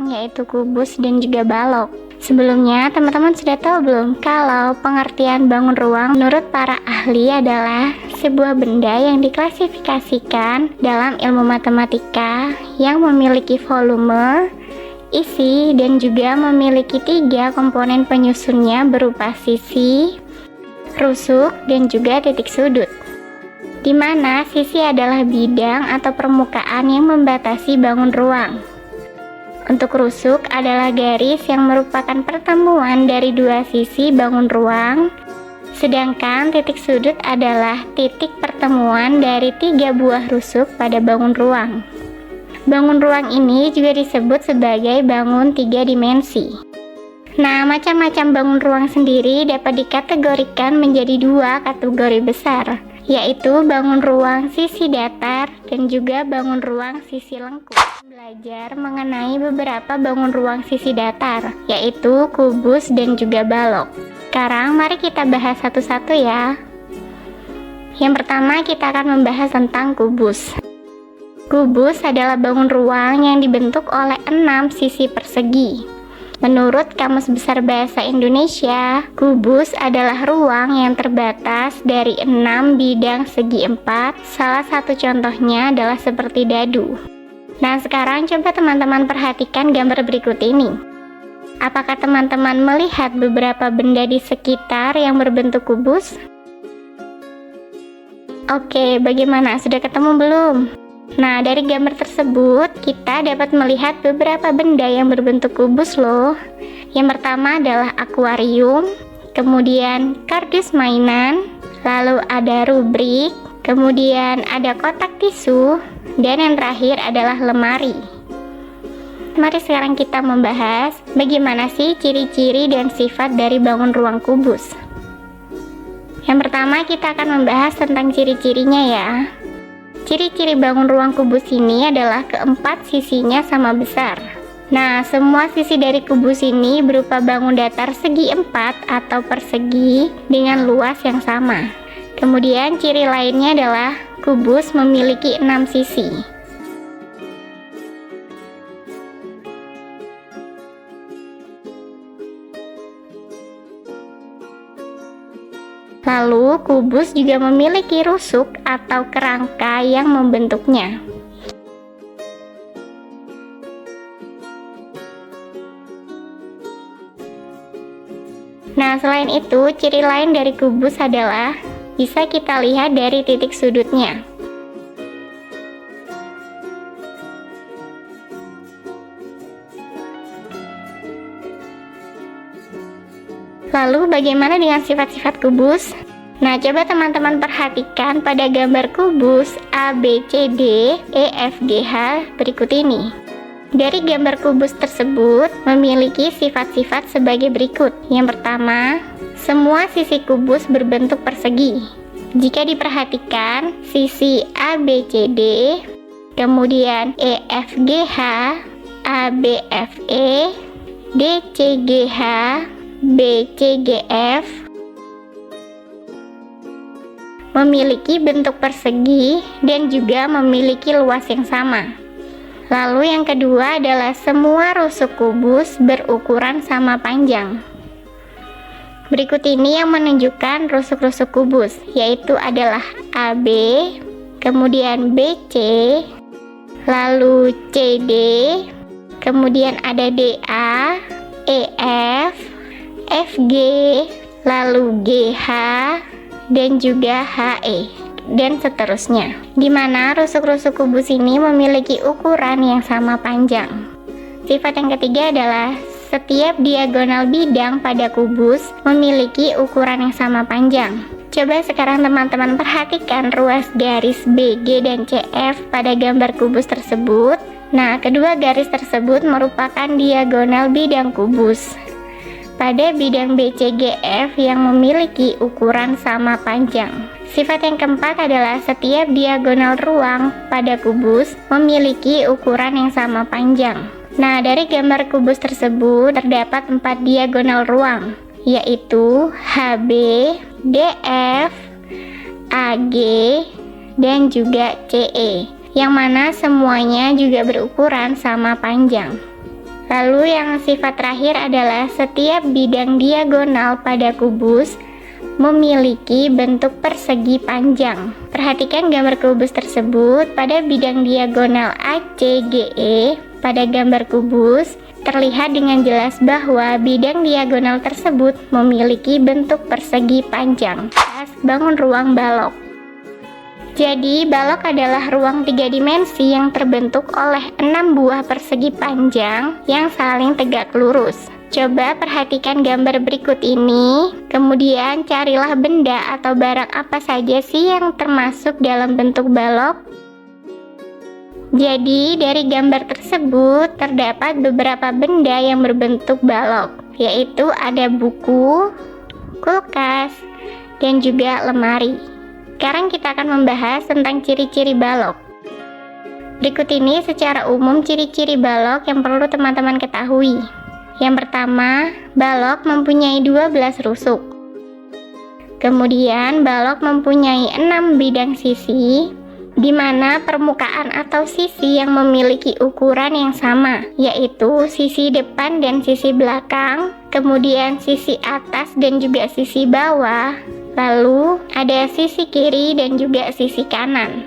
ruang, yaitu kubus dan juga balok. Sebelumnya, teman-teman sudah tahu belum kalau pengertian bangun ruang menurut para ahli adalah sebuah benda yang diklasifikasikan dalam ilmu matematika yang memiliki volume, isi, dan juga memiliki 3 komponen penyusunnya berupa sisi, rusuk, dan juga titik sudut, di mana sisi adalah bidang atau permukaan yang membatasi bangun ruang. Untuk rusuk adalah garis yang merupakan pertemuan dari 2 sisi bangun ruang, sedangkan titik sudut adalah titik pertemuan dari 3 buah rusuk pada bangun ruang. Bangun ruang ini juga disebut sebagai bangun 3 dimensi. Nah, macam-macam bangun ruang sendiri dapat dikategorikan menjadi 2 kategori besar, yaitu bangun ruang sisi datar dan juga bangun ruang sisi lengkung. Belajar mengenai beberapa bangun ruang sisi datar, yaitu kubus dan juga balok. Sekarang mari kita bahas satu-satu ya. Yang pertama kita akan membahas tentang kubus. Kubus adalah bangun ruang yang dibentuk oleh 6 sisi persegi. Menurut Kamus Besar Bahasa Indonesia, kubus adalah ruang yang terbatas dari 6 bidang segi 4. Salah satu contohnya adalah seperti dadu. Nah, sekarang coba teman-teman perhatikan gambar berikut ini. Apakah teman-teman melihat beberapa benda di sekitar yang berbentuk kubus? Oke, bagaimana? Sudah ketemu belum? Nah, dari gambar tersebut, kita dapat melihat beberapa benda yang berbentuk kubus loh. Yang pertama adalah akuarium, kemudian kardus mainan, lalu ada rubrik, kemudian ada kotak tisu, dan yang terakhir adalah lemari. Mari sekarang kita membahas bagaimana sih ciri-ciri dan sifat dari bangun ruang kubus. Yang pertama kita akan membahas tentang ciri-cirinya ya. Ciri-ciri bangun ruang kubus ini adalah keempat sisinya sama besar. Nah, semua sisi dari kubus ini berupa bangun datar segi 4 atau persegi dengan luas yang sama. Kemudian ciri lainnya adalah kubus memiliki 6 sisi. Lalu, kubus juga memiliki rusuk atau kerangka yang membentuknya. Nah, selain itu, ciri lain dari kubus adalah bisa kita lihat dari titik sudutnya. Lalu bagaimana dengan sifat-sifat kubus? Nah, coba teman-teman perhatikan pada gambar kubus A, B, C, D, E, F, G, H berikut ini. Dari gambar kubus tersebut memiliki sifat-sifat sebagai berikut. Yang pertama, semua sisi kubus berbentuk persegi. Jika diperhatikan, sisi A, B, C, D, kemudian E, F, G, H, A, B, F, E, D, C, G, H, B, C, G, F memiliki bentuk persegi dan juga memiliki luas yang sama. Lalu yang kedua adalah semua rusuk kubus berukuran sama panjang. Berikut ini yang menunjukkan rusuk-rusuk kubus, yaitu adalah AB, kemudian BC, lalu CD, kemudian ada DA, EF, FG, lalu GH, dan juga HE, dan seterusnya. Di mana rusuk-rusuk kubus ini memiliki ukuran yang sama panjang. Sifat yang ketiga adalah setiap diagonal bidang pada kubus memiliki ukuran yang sama panjang. Coba sekarang teman-teman perhatikan ruas garis BG dan CF pada gambar kubus tersebut. Nah, kedua garis tersebut merupakan diagonal bidang kubus pada bidang BCGF yang memiliki ukuran sama panjang. Sifat yang keempat adalah setiap diagonal ruang pada kubus memiliki ukuran yang sama panjang. Nah, dari gambar kubus tersebut terdapat 4 diagonal ruang, yaitu HB, DF, AG, dan juga CE, yang mana semuanya juga berukuran sama panjang. Lalu yang sifat terakhir adalah setiap bidang diagonal pada kubus memiliki bentuk persegi panjang. Perhatikan gambar kubus tersebut. Pada bidang diagonal ACGE pada gambar kubus terlihat dengan jelas bahwa bidang diagonal tersebut memiliki bentuk persegi panjang. Bangun ruang balok. Jadi, balok adalah ruang 3 dimensi yang terbentuk oleh 6 buah persegi panjang yang saling tegak lurus. Coba perhatikan gambar berikut ini, kemudian carilah benda atau barang apa saja sih yang termasuk dalam bentuk balok. Jadi, dari gambar tersebut terdapat beberapa benda yang berbentuk balok, yaitu ada buku, kulkas, dan juga lemari. Sekarang kita akan membahas tentang ciri-ciri balok. Berikut ini secara umum ciri-ciri balok yang perlu teman-teman ketahui. Yang pertama, balok mempunyai 12 rusuk. Kemudian, balok mempunyai 6 bidang sisi, di mana permukaan atau sisi yang memiliki ukuran yang sama, yaitu sisi depan dan sisi belakang, kemudian sisi atas dan juga sisi bawah, lalu ada sisi kiri dan juga sisi kanan.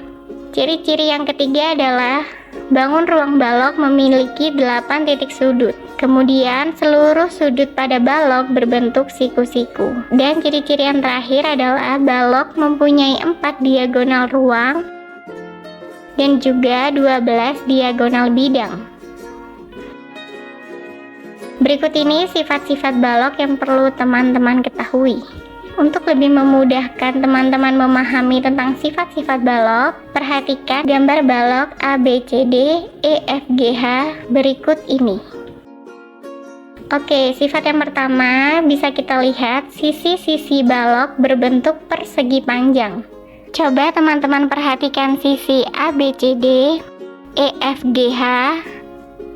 Ciri-ciri yang ketiga adalah bangun ruang balok memiliki 8 titik sudut. Kemudian seluruh sudut pada balok berbentuk siku-siku. Dan ciri-ciri yang terakhir adalah balok mempunyai 4 diagonal ruang dan juga 12 diagonal bidang. Berikut ini sifat-sifat balok yang perlu teman-teman ketahui. Untuk lebih memudahkan teman-teman memahami tentang sifat-sifat balok, perhatikan gambar balok ABCD, EFGH berikut ini. Oke, sifat yang pertama bisa kita lihat sisi-sisi balok berbentuk persegi panjang. Coba teman-teman perhatikan sisi ABCD, EFGH,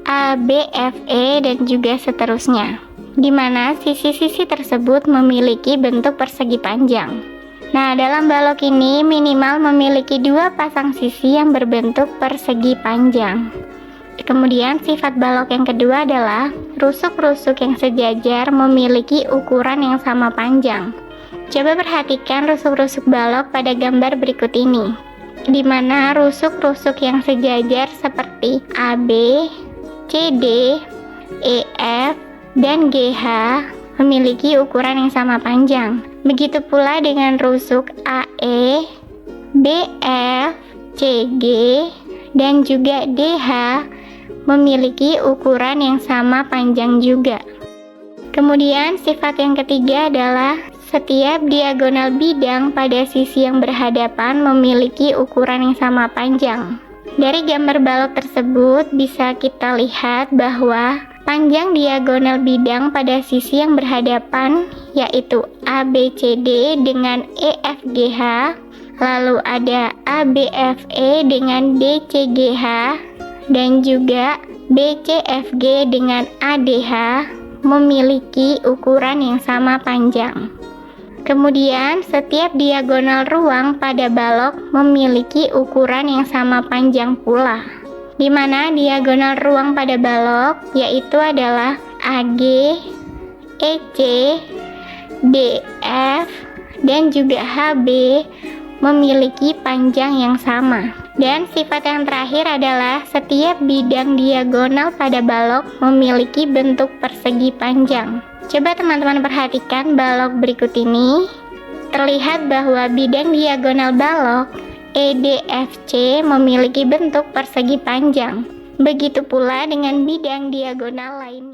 ABFE, dan juga seterusnya, di mana sisi-sisi tersebut memiliki bentuk persegi panjang. Nah, dalam balok ini minimal memiliki 2 pasang sisi yang berbentuk persegi panjang. Kemudian sifat balok yang kedua adalah rusuk-rusuk yang sejajar memiliki ukuran yang sama panjang. Coba perhatikan rusuk-rusuk balok pada gambar berikut ini, di mana rusuk-rusuk yang sejajar seperti AB, CD, EF, dan GH memiliki ukuran yang sama panjang. Begitu pula dengan rusuk AE, BF, CG, dan juga DH memiliki ukuran yang sama panjang juga. Kemudian sifat yang ketiga adalah setiap diagonal bidang pada sisi yang berhadapan memiliki ukuran yang sama panjang. Dari gambar balok tersebut bisa kita lihat bahwa panjang diagonal bidang pada sisi yang berhadapan yaitu ABCD dengan EFGH, lalu ada ABFE dengan DCGH, dan juga BCFG dengan ADH memiliki ukuran yang sama panjang. Kemudian, setiap diagonal ruang pada balok memiliki ukuran yang sama panjang pula, di mana diagonal ruang pada balok yaitu adalah AG, EC, DF, dan juga HB memiliki panjang yang sama. Dan sifat yang terakhir adalah setiap bidang diagonal pada balok memiliki bentuk persegi panjang. Coba teman-teman perhatikan balok berikut ini. Terlihat bahwa bidang diagonal balok EDFC memiliki bentuk persegi panjang. Begitu pula dengan bidang diagonal lainnya.